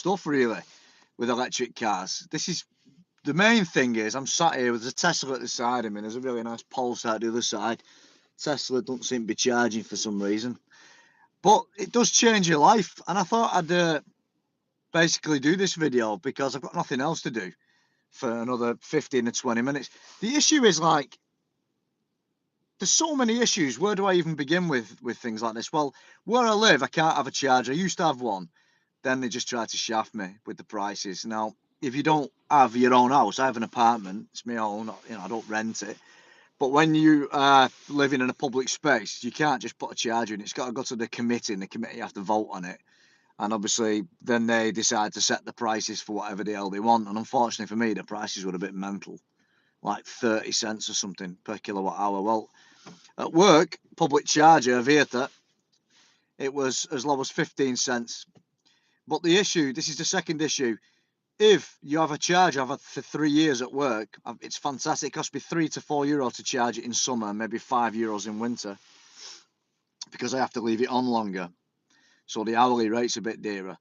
stuff really with electric cars. This is the main thing is I'm sat here with a Tesla at the side of me. There's a really nice Polestar at the other side. Tesla don't seem to be charging for some reason, but it does change your life. And I thought I'd basically do this video because I've got nothing else to do for another 15 to 20 minutes. The issue is like, there's so many issues. Where do I even begin with things like this? Well, where I live, I can't have a charger. I used to have one. Then they just tried to shaft me with the prices. Now, if you don't have your own house, I have an apartment. It's my own. You know, I don't rent it. But when you are living in a public space, you can't just put a charger in. It's got to go to the committee, and the committee have to vote on it. And obviously, then they decide to set the prices for whatever the hell they want. And unfortunately for me, the prices were a bit mental, like 30 cents or something per kilowatt hour. Well, at work, public charger, Vieta, it was as low as 15 cents. But the issue, this is the second issue. If you have a charge I've had for 3 years at work, it's fantastic. It costs me €3 to €4 to charge it in summer, maybe €5 in winter, because I have to leave it on longer. So the hourly rate's a bit dearer.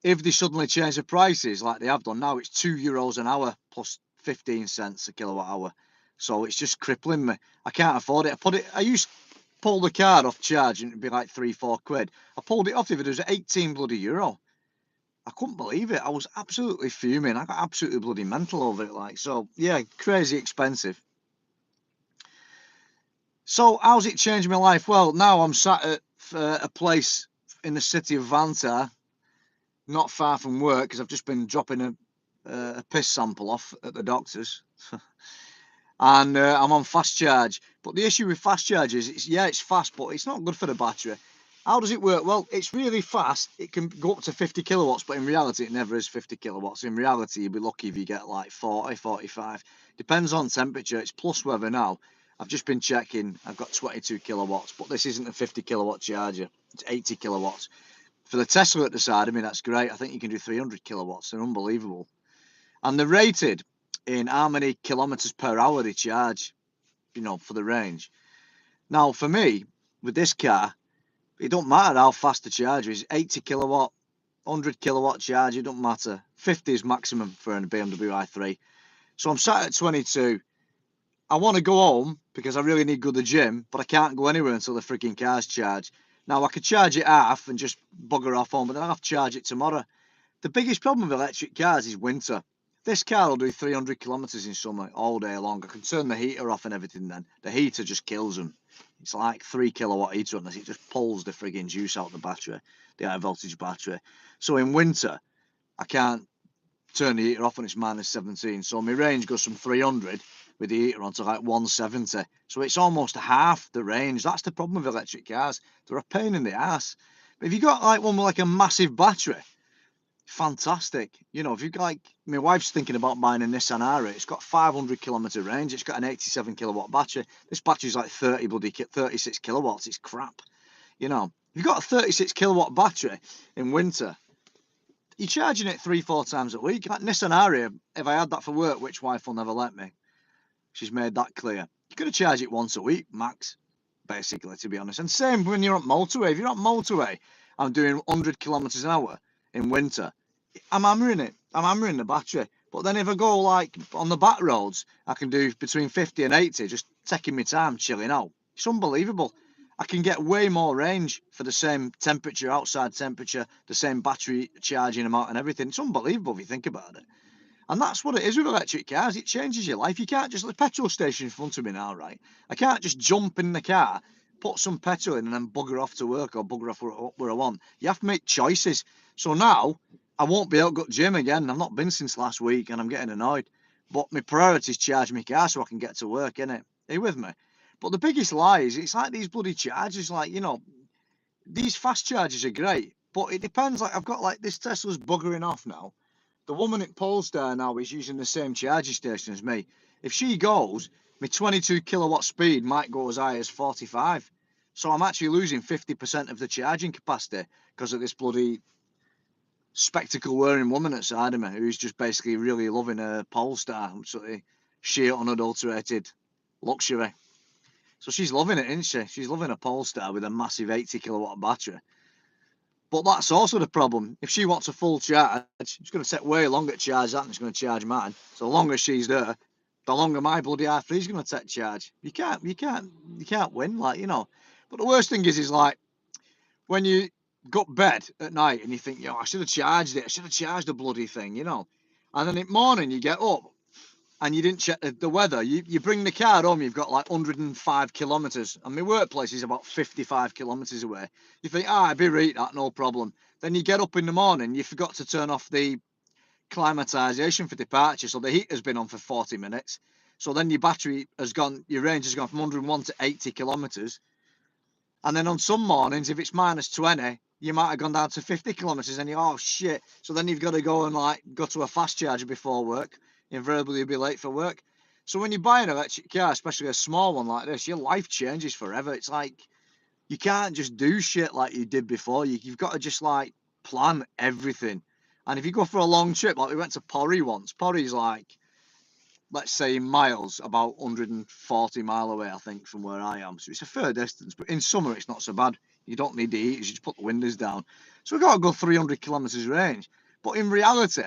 If they suddenly change the prices like they have done now, it's €2 an hour plus 15 cents a kilowatt hour. So it's just crippling me. I can't afford it. I used to pull the card off charge and it'd be like £3-4. I pulled it off if it was 18 bloody euro. I couldn't believe it. I was absolutely fuming. I got absolutely bloody mental over it. Like, so yeah, crazy expensive. So how's it changed my life? Well, now I'm sat at a place in the city of Vanta, not far from work, because I've just been dropping a piss sample off at the doctor's. And I'm on fast charge. But the issue with fast charge is, it's fast, but it's not good for the battery. How does it work? Well, it's really fast. It can go up to 50 kilowatts, but in reality, it never is 50 kilowatts. In reality, you'll be lucky if you get like 40, 45. Depends on temperature. It's plus weather now. I've just been checking. I've got 22 kilowatts, but this isn't a 50 kilowatt charger. It's 80 kilowatts. For the Tesla at the side, I mean, that's great. I think you can do 300 kilowatts. They're unbelievable. And they're rated in how many kilometers per hour they charge, you know, for the range. Now, for me, with this car, it don't matter how fast the charger is. 80 kilowatt, 100 kilowatt charge, it don't matter. 50 is maximum for a BMW i3. So I'm sat at 22. I want to go home because I really need to go to the gym, but I can't go anywhere until the freaking car's charged. Now, I could charge it half and just bugger off home, but then I'll have to charge it tomorrow. The biggest problem with electric cars is winter. This car will do 300 kilometers in summer all day long. I can turn the heater off and everything then. The heater just kills them. It's like 3 kilowatt heater on this. It just pulls the frigging juice out of the battery, the high voltage battery. So in winter, I can't turn the heater off when it's minus 17. So my range goes from 300 with the heater on to like 170. So it's almost half the range. That's the problem with electric cars. They're a pain in the ass. But if you got like one with like a massive battery, fantastic. You know, if you like, my wife's thinking about buying a Nissan Aria. It's got 500 kilometer range. It's got an 87 kilowatt battery. This battery's like 36 kilowatts. It's crap. You know, if you've got a 36 kilowatt battery in winter, you're charging it 3-4 times a week. That Nissan Aria, if I had that for work, which wife will never let me, she's made that clear. You're going to charge it once a week, max, basically, to be honest. And same when you're on motorway. If you're on motorway, I'm doing 100 kilometers an hour in winter, I'm hammering it. I'm hammering the battery. But then if I go like on the back roads, I can do between 50 and 80, just taking my time, chilling out. It's unbelievable. I can get way more range for the same temperature, outside temperature, the same battery charging amount and everything. It's unbelievable if you think about it. And that's what it is with electric cars. It changes your life. You can't just, the petrol station in front of me now, right? I can't just jump in the car, put some petrol in and then bugger off to work or bugger off where I want. You have to make choices. So now I won't be able to go to gym again. I've not been since last week and I'm getting annoyed. But my priority is charge my car so I can get to work, innit? Are you with me? But the biggest lie is it's like these bloody chargers, like, you know, these fast chargers are great, but it depends. Like I've got like this Tesla's buggering off now. The woman at Polestar now is using the same charging station as me. If she goes, my 22 kilowatt speed might go as high as 45. So I'm actually losing 50% of the charging capacity because of this bloody spectacle wearing woman at side of me who's just basically really loving a Polestar, sort of sheer unadulterated luxury. So she's loving it, isn't she? She's loving a Polestar with a massive 80 kilowatt battery. But that's also the problem. If she wants a full charge, it's going to take way longer to charge that than it's going to charge mine. So the longer she's there, the longer my bloody R3 is going to take charge. You can't win, like, you know. But the worst thing is like when you go to bed at night and you think, yo, I should have charged it. I should have charged the bloody thing, you know. And then in the morning you get up and you didn't check the weather. You bring the car home, you've got like 105 kilometres, and my workplace is about 55 kilometres away. You think, I'd be right, that, no problem. Then you get up in the morning, you forgot to turn off the climatisation for departure, so the heat has been on for 40 minutes. So then your battery has gone, your range has gone from 101 to 80 kilometres. And then on some mornings, if it's minus 20, you might have gone down to 50 kilometres and you're, oh shit. So then you've got to go and like go to a fast charger before work. Invariably, you'll be late for work. So when you buy an electric car, especially a small one like this, your life changes forever. It's like you can't just do shit like you did before. You've got to just like plan everything. And if you go for a long trip, like we went to Porry once, Porry's like, let's say in miles, about 140 mile away, I think, from where I am. So it's a fair distance, but in summer it's not so bad. You don't need the heaters, you just put the windows down. So we've got to go 300 kilometres range. But in reality,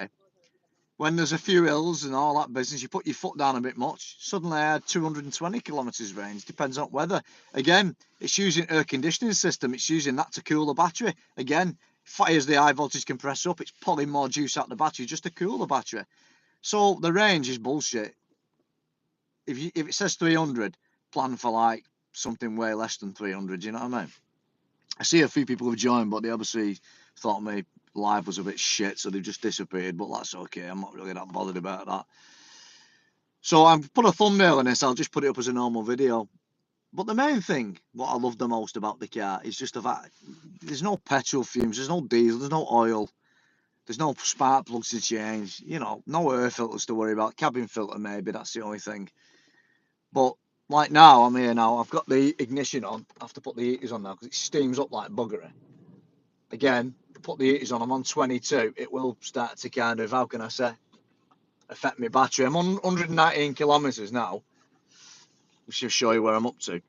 when there's a few hills and all that business, you put your foot down a bit much, suddenly I had 220 kilometres range, depends on weather. Again, it's using air conditioning system, it's using that to cool the battery. Again, fires the high voltage compressor up, it's pulling more juice out the battery just to cool the battery. So the range is bullshit. If it says 300, plan for like something way less than 300. You know what I mean? I see a few people have joined, but they obviously thought my live was a bit shit, so they've just disappeared. But that's okay. I'm not really that bothered about that. So I've put a thumbnail on this. I'll just put it up as a normal video. But the main thing, what I love the most about the car, is just the fact there's no petrol fumes, there's no diesel, there's no oil. There's no spark plugs to change, you know, no air filters to worry about. Cabin filter, maybe, that's the only thing. But like now, I'm here now, I've got the ignition on. I have to put the heaters on now because it steams up like buggery. Again, put the heaters on, I'm on 22. It will start to kind of, how can I say, affect my battery. I'm on 119 kilometres now. I'll just show you where I'm up to.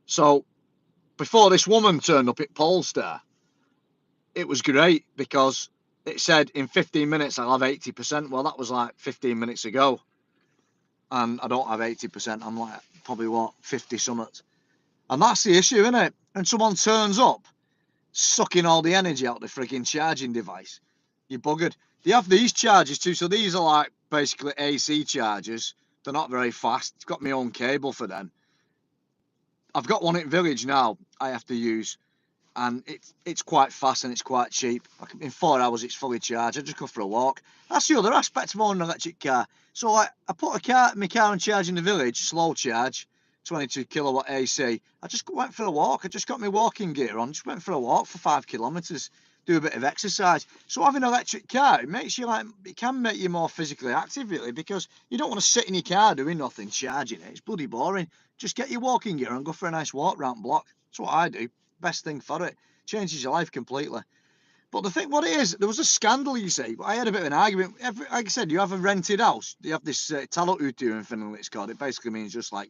So, before this woman turned up at Polestar, it was great because it said in 15 minutes I'll have 80%. Well, that was like 15 minutes ago. And I don't have 80%. I'm like, probably what, 50 something. And that's the issue, isn't it? And someone turns up, sucking all the energy out of the frigging charging device. You're buggered. They have these chargers too. So these are like basically AC chargers. They're not very fast. It's got my own cable for them. I've got one in Village now I have to use. And it's quite fast and it's quite cheap. Like in 4 hours it's fully charged. I just go for a walk. That's the other aspect of owning an electric car. So like I put my car on charge in the Village, slow charge, 22 kilowatt AC. I just went for a walk. I just got my walking gear on, just went for a walk for 5 kilometres, do a bit of exercise. So having an electric car, it makes you like, it can make you more physically active really, because you don't want to sit in your car doing nothing, charging it. It's bloody boring. Just get your walking gear and go for a nice walk round block. That's what I do. Best thing for it. Changes your life completely. But the thing, what it is, there was a scandal, you see. I had a bit of an argument. Like I said, you have a rented house. You have this taloyhtiö in Finland, it's called. It basically means just like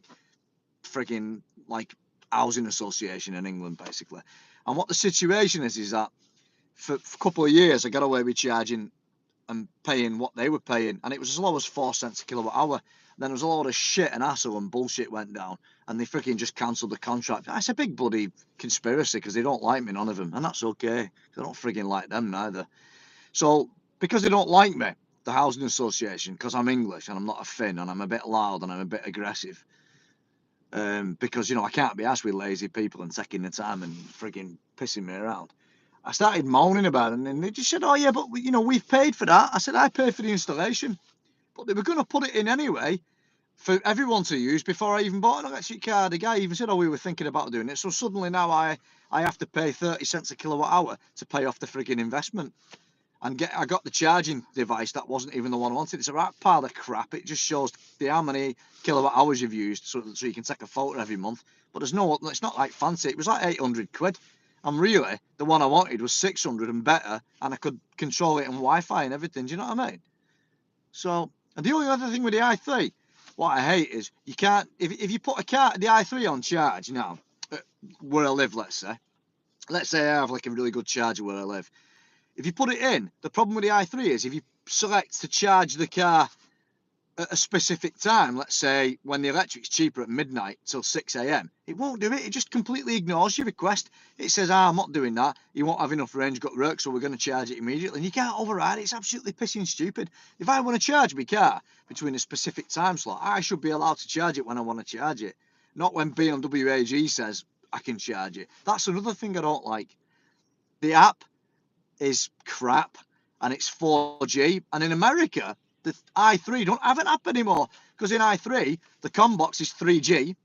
frigging like housing association in England, basically. And what the situation is that for a couple of years, I got away with charging and paying what they were paying, and it was as low as 4 cents a kilowatt hour. Then there was a load of shit and hassle and bullshit went down, and they freaking just cancelled the contract. It's a big bloody conspiracy because they don't like me, none of them, and that's okay. I don't frigging like them neither. So because they don't like me, the housing association, because I'm English and I'm not a Finn and I'm a bit loud and I'm a bit aggressive, because you know I can't be asked with lazy people and taking the time and frigging pissing me around. I started moaning about it, and they just said, "Oh yeah, but you know we've paid for that." I said, "I paid for the installation," but they were going to put it in anyway for everyone to use before I even bought an electric car. The guy even said, "Oh, we were thinking about doing it." So suddenly now I have to pay 30 cents a kilowatt hour to pay off the frigging investment, and I got the charging device that wasn't even the one I wanted. It's a right pile of crap. It just shows how many kilowatt hours you've used, so you can take a photo every month. But there's no, it's not like fancy. It was like 800 quid. And really, the one I wanted was 600 and better, and I could control it on Wi-Fi and everything. Do you know what I mean? So, and the only other thing with the i3, what I hate is you can't, if you put the i3 on charge now, where I live, let's say I have like a really good charger where I live. If you put it in, the problem with the i3 is if you select to charge the car at a specific time, let's say when the electric's cheaper at midnight till 6 a.m, it won't do it. It just completely ignores your request. It says, I'm not doing that. You won't have enough range, got work, so we're going to charge it immediately. And you can't override it. It's absolutely pissing stupid. If I want to charge my car between a specific time slot, I should be allowed to charge it when I want to charge it, not when BMW AG says I can charge it. That's another thing I don't like. The app is crap and it's 4G, and in America the i3 don't have an app anymore, because in i3 the COM box is 3G,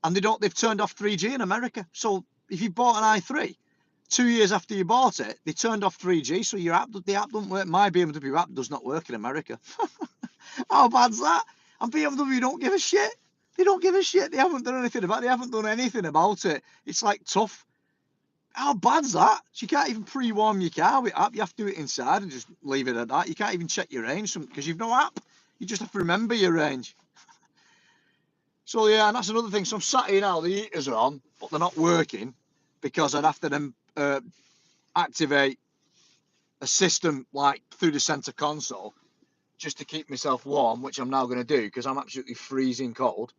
and they've turned off 3G in America. So if you bought an i3 2 years after you bought it, they turned off 3G, so the app doesn't work. My BMW app does not work in America. How bad's that? And BMW don't give a shit. They don't give a shit. They haven't done anything about it. It's like tough. How bad's that? So you can't even pre-warm your car with app. You have to do it inside and just leave it at that. You can't even check your range because you've no app. You just have to remember your range. So yeah, and that's another thing. So I'm sat here now, the heaters are on, but they're not working because I'd have to then activate a system like through the center console just to keep myself warm, which I'm now going to do because I'm absolutely freezing cold.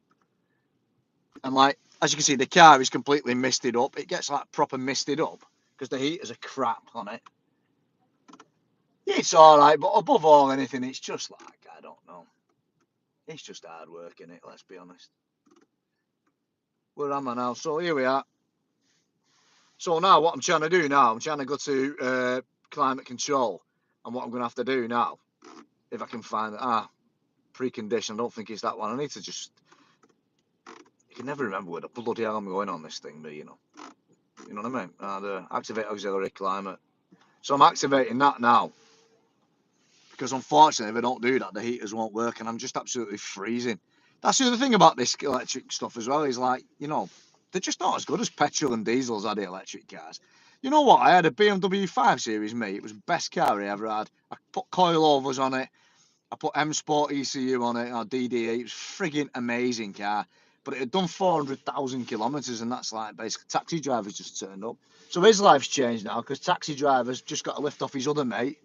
And like, as you can see, the car is completely misted up. It gets like proper misted up because the heaters are crap on it. It's all right, but above all anything, it's just like, I don't know. It's just hard work, innit? Let's be honest. Where am I now? So here we are. So now what I'm trying to do now, I'm trying to go to climate control. And what I'm going to have to do now, if I can find it, precondition, I don't think it's that one. I need to just, I can never remember where the bloody hell I'm going on this thing, but you know what I mean? Activate auxiliary climate. So I'm activating that now, because unfortunately if I don't do that, the heaters won't work and I'm just absolutely freezing. That's the other thing about this electric stuff as well, is like, you know, they're just not as good as petrol and diesels, are the electric cars. You know what? I had a BMW 5 Series, mate. It was the best car I ever had. I put coilovers on it. I put M Sport ECU on it, or DDE. It was frigging amazing car. But it had done 400,000 kilometres, and that's like basically taxi drivers just turned up. So his life's changed now because taxi drivers just got a lift off his other mate,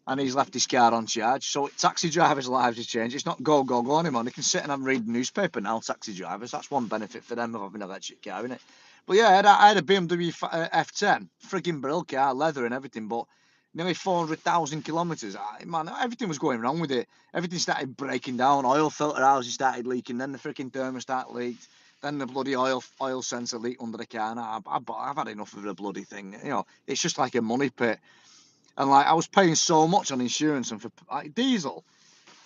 and he's left his car on charge. So taxi drivers' lives have changed. It's not go anymore. They can sit and read the newspaper now, taxi drivers. That's one benefit for them of having an electric car, isn't it? But yeah, I had a BMW F10, frigging brill car, leather and everything, but nearly 400,000 kilometres. Man, everything was going wrong with it. Everything started breaking down. Oil filter houses started leaking. Then the freaking thermostat leaked. Then the bloody oil sensor leaked under the car. Now I've had enough of the bloody thing. You know, it's just like a money pit. And like, I was paying so much on insurance and for like diesel.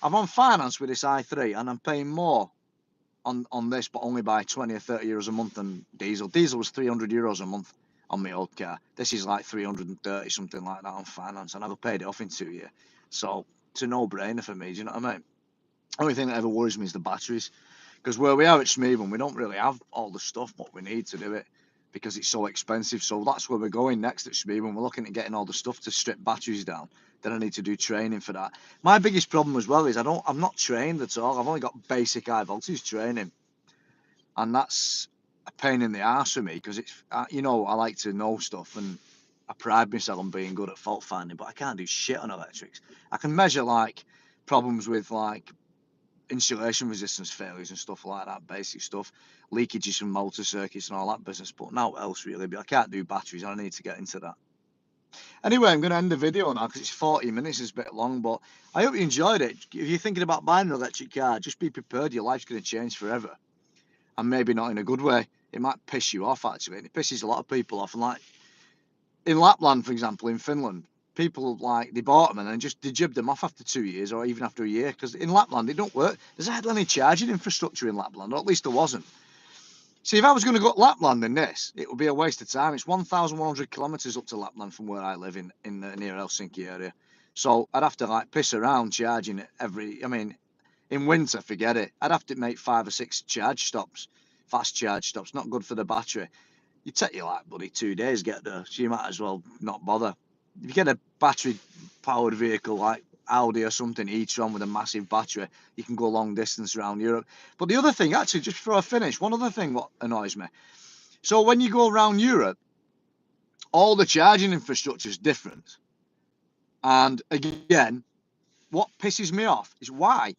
I'm on finance with this i3 and I'm paying more on this, but only by 20 or 30 euros a month than diesel. Diesel was 300 euros a month on my old car. This is like 330, something like that on finance. I never paid it off in 2 years. So it's a no-brainer for me, do you know what I mean? Only thing that ever worries me is the batteries. Because where we are at Smeaton, we don't really have all the stuff what we need to do it, because it's so expensive. So that's where we're going next at Smeaton. We're looking at getting all the stuff to strip batteries down. Then I need to do training for that. My biggest problem as well is I'm not trained at all. I've only got basic high voltage training, and that's a pain in the arse for me because it's, you know, I like to know stuff and I pride myself on being good at fault finding, but I can't do shit on electrics. I can measure like problems with like insulation resistance failures and stuff like that, basic stuff, leakages from motor circuits and all that business, but no else really. But I can't do batteries. I need to get into that. Anyway, I'm going to end the video now because it's 40 minutes. It's a bit long, but I hope you enjoyed it. If you're thinking about buying an electric car, just be prepared. Your life's going to change forever, and maybe not in a good way. It might piss you off, actually. It pisses a lot of people off. And like in Lapland, for example, in Finland, people like, they bought them and then they jibbed them off after 2 years or even after a year, because in Lapland it don't work. There's hardly any charging infrastructure in Lapland, or at least there wasn't. See, if I was going to go to Lapland in this, it would be a waste of time. It's 1,100 kilometres up to Lapland from where I live in near Helsinki area. So I'd have to like piss around charging it I mean, in winter, forget it. I'd have to make 5 or 6 charge stops, fast charge stops. Not good for the battery. You take you like bloody 2 days to get there, so you might as well not bother. If you get a battery powered vehicle like Audi or something, e-tron with a massive battery, you can go long distance around Europe. But the other thing, actually, just before I finish, one other thing what annoys me. So when you go around Europe, all the charging infrastructure is different. And again, what pisses me off is why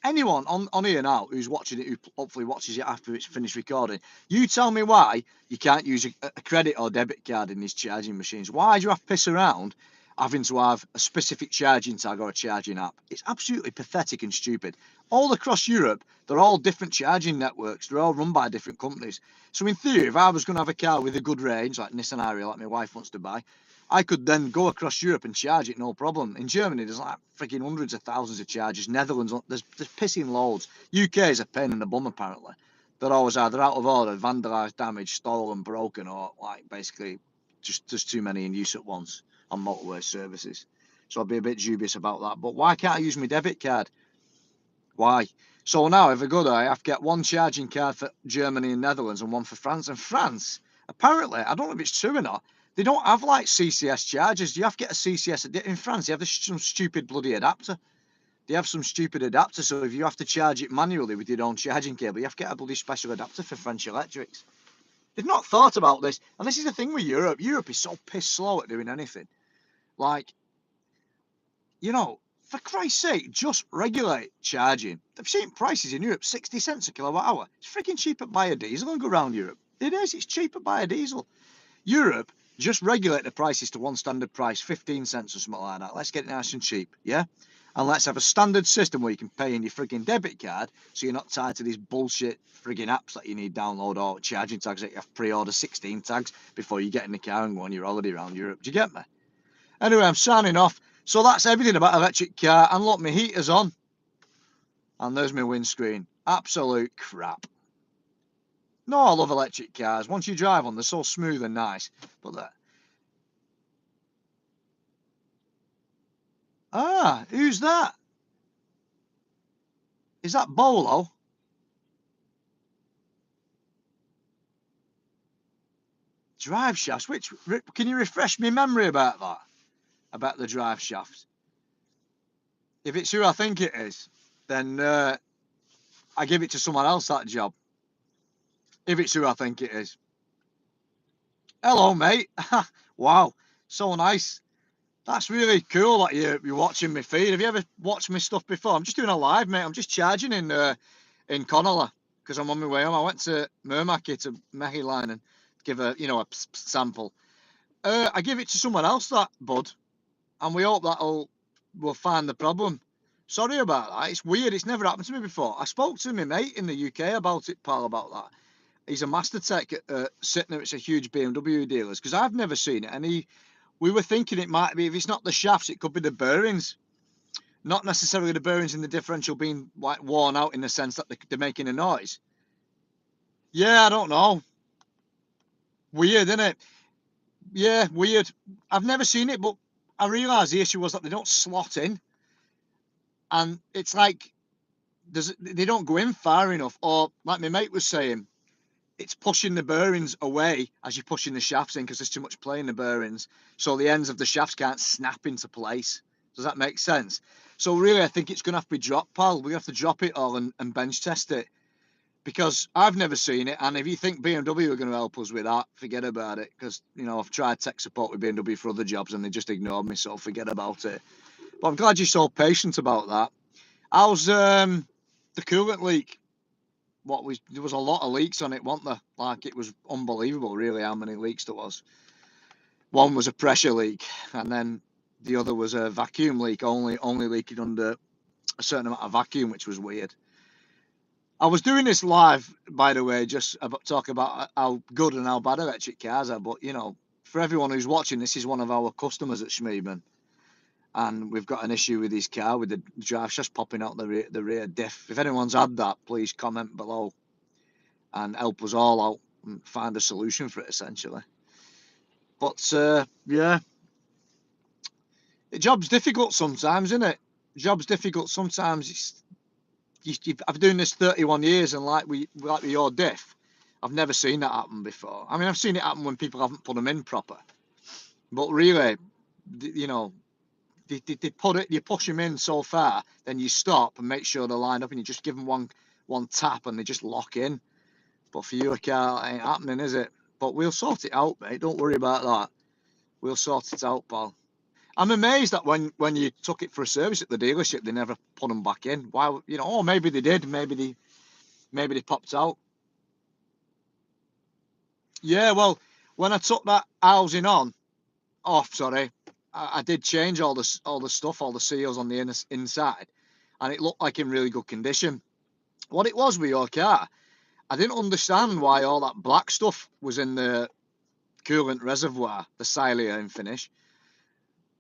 anyone on here now who's watching it, who hopefully watches it after it's finished recording, you tell me why you can't use a credit or debit card in these charging machines. Why do you have to piss around having to have a specific charging tag or a charging app? It's absolutely pathetic and stupid. All across Europe, they're all different charging networks. They're all run by different companies. So in theory, if I was going to have a car with a good range, like Nissan Ariya, like my wife wants to buy, I could then go across Europe and charge it, no problem. In Germany, there's like freaking hundreds of thousands of chargers. Netherlands, there's pissing loads. UK is a pain in the bum, apparently. They're always either out of order, vandalised, damaged, stolen, broken, or like basically just too many in use at once on motorway services. So I'd be a bit dubious about that. But why can't I use my debit card? Why? So now, if I go there, I have to get one charging card for Germany and Netherlands and one for France. And France, apparently, I don't know if it's true or not, they don't have like CCS chargers. You have to get a CCS. In France, they have some stupid bloody adapter. They have some stupid adapter. So if you have to charge it manually with your own charging cable, you have to get a bloody special adapter for French electrics. They've not thought about this. And this is the thing with Europe. Europe is so piss slow at doing anything. Like, you know, for Christ's sake, just regulate charging. They've seen prices in Europe, 60 cents a kilowatt hour. It's freaking cheaper to buy a diesel and go around Europe. It is. It's cheaper to buy a diesel. Europe, just regulate the prices to one standard price, 15 cents or something like that. Let's get it nice and cheap, yeah? And let's have a standard system where you can pay in your frigging debit card so you're not tied to these bullshit frigging apps that you need download or charging tags that you have to pre-order 16 tags before you get in the car and go on your holiday around Europe. Do you get me? Anyway, I'm signing off. So that's everything about electric car. And look, my heater's on. And there's my windscreen. Absolute crap. No, I love electric cars. Once you drive on, they're so smooth and nice. But who's that? Is that Bolo? Drive shafts. Can you refresh my memory about that? About the drive shafts? If it's who I think it is, then I give it to someone else, that job. If it's who I think it is. Hello, mate. Wow, so nice. That's really cool that you're watching me feed. Have you ever watched my stuff before? I'm just doing a live, mate. I'm just charging in Connolly because I'm on my way home. I went to Mermaki to Mehiline and give a sample. I give it to someone else, that bud, and we hope we'll find the problem. Sorry about that. It's weird. It's never happened to me before. I spoke to my mate in the UK about it, pal, about that. He's a master tech at Sytner. It's a huge BMW dealers because I've never seen it, and we were thinking it might be, if it's not the shafts, it could be the bearings. Not necessarily the bearings in the differential being like worn out in the sense that they're making a noise. Yeah, I don't know. Weird, isn't it? Yeah, weird. I've never seen it, but I realised the issue was that they don't slot in. And it's like they don't go in far enough. Or like my mate was saying, it's pushing the bearings away as you're pushing the shafts in because there's too much play in the bearings. So the ends of the shafts can't snap into place. Does that make sense? So really, I think it's going to have to be dropped, pal. We have to drop it all and bench test it because I've never seen it. And if you think BMW are going to help us with that, forget about it. Because, I've tried tech support with BMW for other jobs and they just ignored me. So forget about it. But I'm glad you're so patient about that. How's the coolant leak? There was a lot of leaks on it, wasn't there? Like, it was unbelievable, really, how many leaks there was. One was a pressure leak, and then the other was a vacuum leak, only leaking under a certain amount of vacuum, which was weird. I was doing this live, by the way, just about talking about how good and how bad electric cars are. But for everyone who's watching, this is one of our customers at Schmiedman, and we've got an issue with his car with the drive shaft popping out the rear diff. If anyone's had that, please comment below and help us all out and find a solution for it, essentially. But yeah, the job's difficult sometimes, isn't it? Job's difficult sometimes. I've been doing this 31 years, and like with your diff, I've never seen that happen before. I mean, I've seen it happen when people haven't put them in proper, but really, they put it, you push them in so far, then you stop and make sure they're lined up, and you just give them one tap and they just lock in. But for your car, it ain't happening, is it? But we'll sort it out, mate. Don't worry about that. We'll sort it out, pal. I'm amazed that when you took it for a service at the dealership, they never put them back in. Why, you know? Oh, maybe they did. Maybe they popped out. Yeah, well, when I took that housing off, sorry, I did change all the stuff, all the seals on the inside, and it looked like in really good condition. What it was with your car, I didn't understand why all that black stuff was in the coolant reservoir, the silane finish.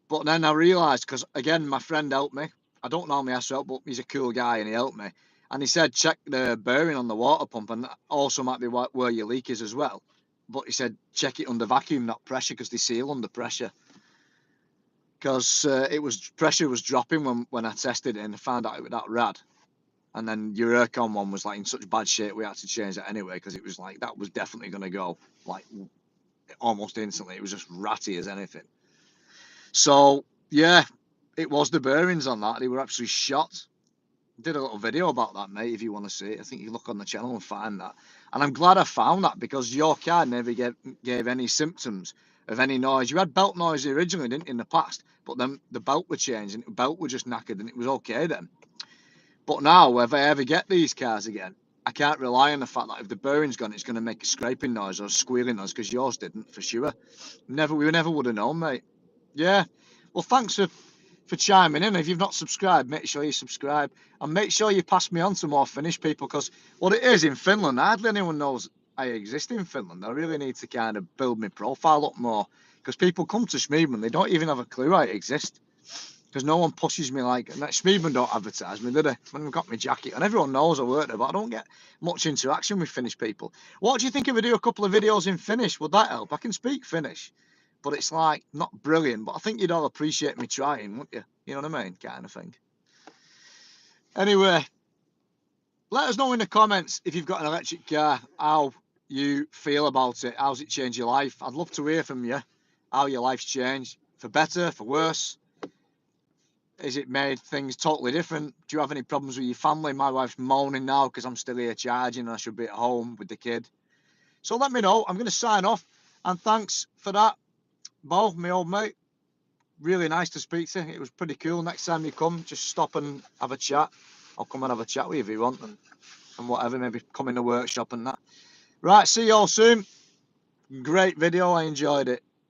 But then I realised, because again, my friend helped me. I don't normally ask for help, but he's a cool guy and he helped me. And he said, check the bearing on the water pump, and that also might be where your leak is as well. But he said, check it under vacuum, not pressure, because they seal under pressure. Because pressure was dropping when I tested it, and I found out it was that rad. And then your aircon one was like in such bad shape, we had to change that anyway, because it was like, that was definitely going to go like almost instantly. It was just ratty as anything. So yeah, it was the bearings on that. They were absolutely shot. Did a little video about that, mate, if you want to see it. I think you look on the channel and find that. And I'm glad I found that, because your car never gave any symptoms of any noise. You had belt noise originally, didn't you, in the past? But then the belt were changed and the belt were just knackered and it was okay then. But now, if I ever get these cars again, I can't rely on the fact that if the bearing's gone, it's going to make a scraping noise or a squealing noise, because yours didn't, for sure. We never would have known, mate. Yeah. Well, thanks for chiming in. If you've not subscribed, make sure you subscribe, and make sure you pass me on to more Finnish people, because what it is in Finland, hardly anyone knows I exist in Finland. I really need to kind of build my profile up more, because people come to Schmiedman, they don't even have a clue I exist, because no one pushes me like that. Schmiedman don't advertise me, do they? When I've got my jacket, and everyone knows I work there, but I don't get much interaction with Finnish people. What do you think if I do a couple of videos in Finnish? Would that help? I can speak Finnish, but it's like not brilliant. But I think you'd all appreciate me trying, wouldn't you? You know what I mean? Kind of thing. Anyway, let us know in the comments if you've got an electric car, how you feel about it. How's it changed your life? I'd love to hear from you, how your life's changed, for better, for worse. Is it made things totally different? Do you have any problems with your family? My wife's moaning now because I'm still here charging and I should be at home with the kid. So let me know. I'm going to sign off, and thanks for that, Bo, my old mate. Really nice to speak to you. It was pretty cool. Next time you come, just stop and have a chat. I'll come and have a chat with you if you want, and whatever, maybe come in the workshop and that. Right, see you all soon. Great video, I enjoyed it.